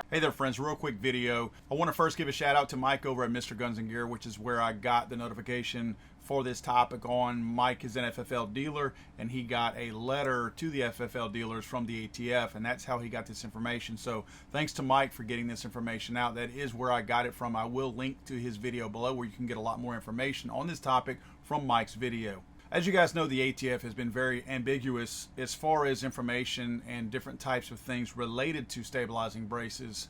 Hey there friends, real quick video. I want to first give a shout out to Mike over at Mr. Guns and Gear, which is where I got the notification for this topic on. Mike is an FFL dealer and he got a letter to the FFL dealers from the ATF, and that's how he got this information. So thanks to Mike for getting this information out. That is where I got it from. I will link to his video below where you can get a lot more information on this topic from Mike's video. As you guys know, the ATF has been very ambiguous as far as information and different types of things related to stabilizing braces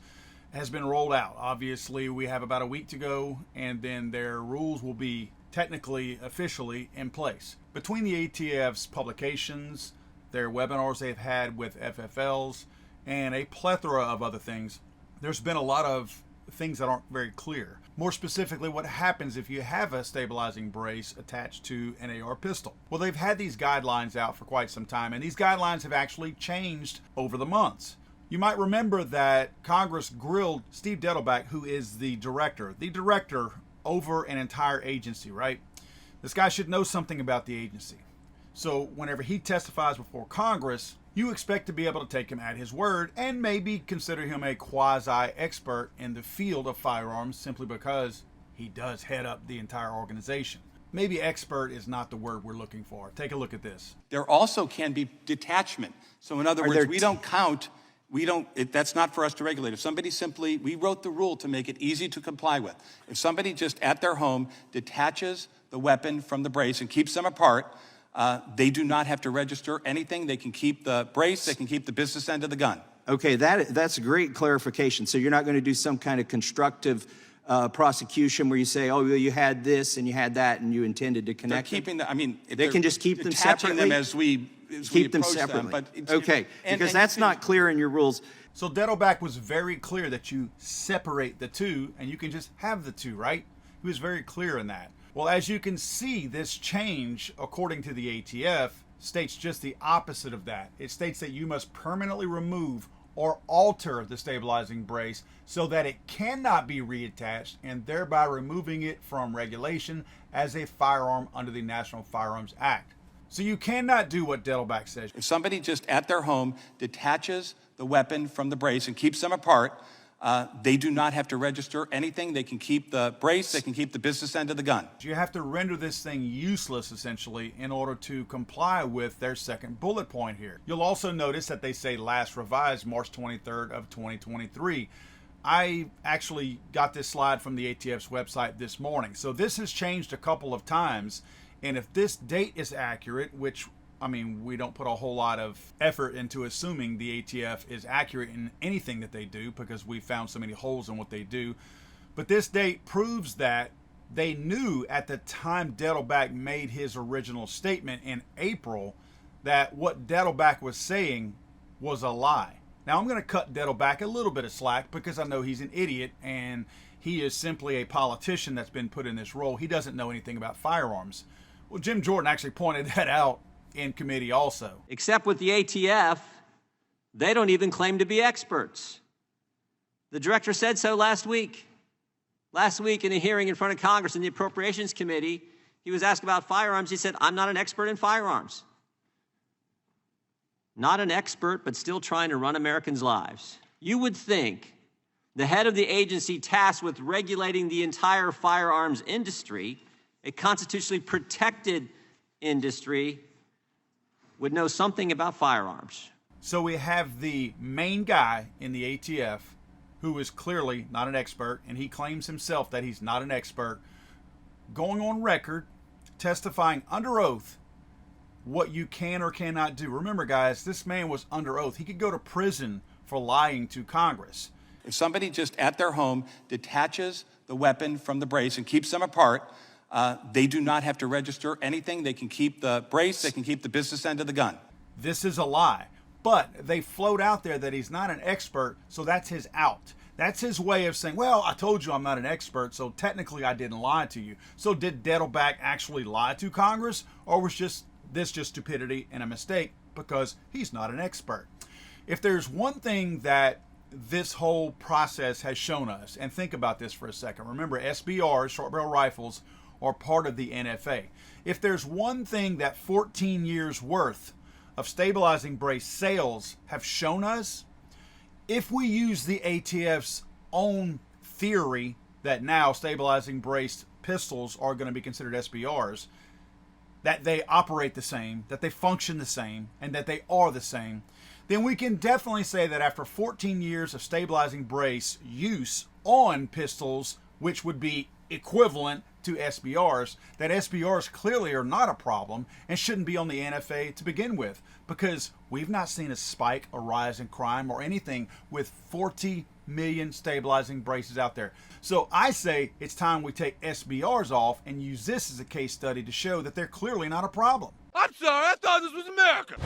has been rolled out. Obviously, we have about a week to go, and then their rules will be technically, officially in place. Between the ATF's publications, their webinars they've had with FFLs, and a plethora of other things, there's been a lot of things that aren't very clear. More specifically, what happens if you have a stabilizing brace attached to an AR pistol? Well, they've had these guidelines out for quite some time, and these guidelines have actually changed over the months. You might remember that Congress grilled Steve Dettelbach, who is the director over an entire agency, right? This guy should know something about the agency. So whenever he testifies before Congress, you expect to be able to take him at his word and maybe consider him a quasi-expert in the field of firearms simply because he does head up the entire organization. Maybe expert is not the word we're looking for. Take a look at this. There also can be detachment. So in other words, we don't count, that's not for us to regulate. If somebody we wrote the rule to make it easy to comply with. If somebody just at their home detaches the weapon from the brace and keeps them apart, they do not have to register anything. They can keep the brace, they can keep the business end of the gun. Okay, that's a great clarification. So you're not going to do some kind of constructive prosecution where you say, oh, well, you had this and you had that and you intended to connect they're keeping them? They can just keep them separately? Them as we keep them separately. Okay, because that's not clear in your rules. So Dettelbach was very clear that you separate the two and you can just have the two, right? He was very clear in that. Well, as you can see, this change, according to the ATF, states just the opposite of that. It states that you must permanently remove or alter the stabilizing brace so that it cannot be reattached, and thereby removing it from regulation as a firearm under the National Firearms Act. So you cannot do what Dettelbach says. If somebody just at their home detaches the weapon from the brace and keeps them apart, they do not have to register anything. They can keep the brace, they can keep the business end of the gun. You have to render this thing useless, essentially, in order to comply with their second bullet point here. You'll also notice that they say last revised March 23rd of 2023. I actually got this slide from the ATF's website this morning. So this has changed a couple of times. And if this date is accurate, which we don't put a whole lot of effort into assuming the ATF is accurate in anything that they do because we found so many holes in what they do. But this date proves that they knew at the time Dettelbach made his original statement in April that what Dettelbach was saying was a lie. Now I'm going to cut Dettelbach a little bit of slack because I know he's an idiot and he is simply a politician that's been put in this role. He doesn't know anything about firearms. Well, Jim Jordan actually pointed that out in committee also. Except with the ATF, they don't even claim to be experts. The director said so last week. Last week in a hearing in front of Congress in the Appropriations Committee, he was asked about firearms. He said, I'm not an expert in firearms. Not an expert, but still trying to run Americans' lives. You would think the head of the agency tasked with regulating the entire firearms industry, a constitutionally protected industry, would know something about firearms. So we have the main guy in the ATF who is clearly not an expert, and he claims himself that he's not an expert, going on record, testifying under oath what you can or cannot do. Remember, guys, this man was under oath. He could go to prison for lying to Congress. If somebody just at their home detaches the weapon from the brace and keeps them apart, they do not have to register anything. They can keep the brace, they can keep the business end of the gun. This is a lie. But they float out there that he's not an expert, so that's his out. That's his way of saying, well, I told you I'm not an expert, so technically I didn't lie to you. So did Dettelbach actually lie to Congress, or was this just stupidity and a mistake because he's not an expert? If there's one thing that this whole process has shown us, and think about this for a second. Remember, SBRs, short barrel rifles, are part of the NFA. If there's one thing that 14 years worth of stabilizing brace sales have shown us, if we use the ATF's own theory that now stabilizing brace pistols are going to be considered SBRs, that they operate the same, that they function the same, and that they are the same, then we can definitely say that after 14 years of stabilizing brace use on pistols, which would be equivalent to SBRs, that SBRs clearly are not a problem and shouldn't be on the NFA to begin with, because we've not seen a spike, a rise in crime, or anything with 40 million stabilizing braces out there. So I say it's time we take SBRs off and use this as a case study to show that they're clearly not a problem. I'm sorry, I thought this was America.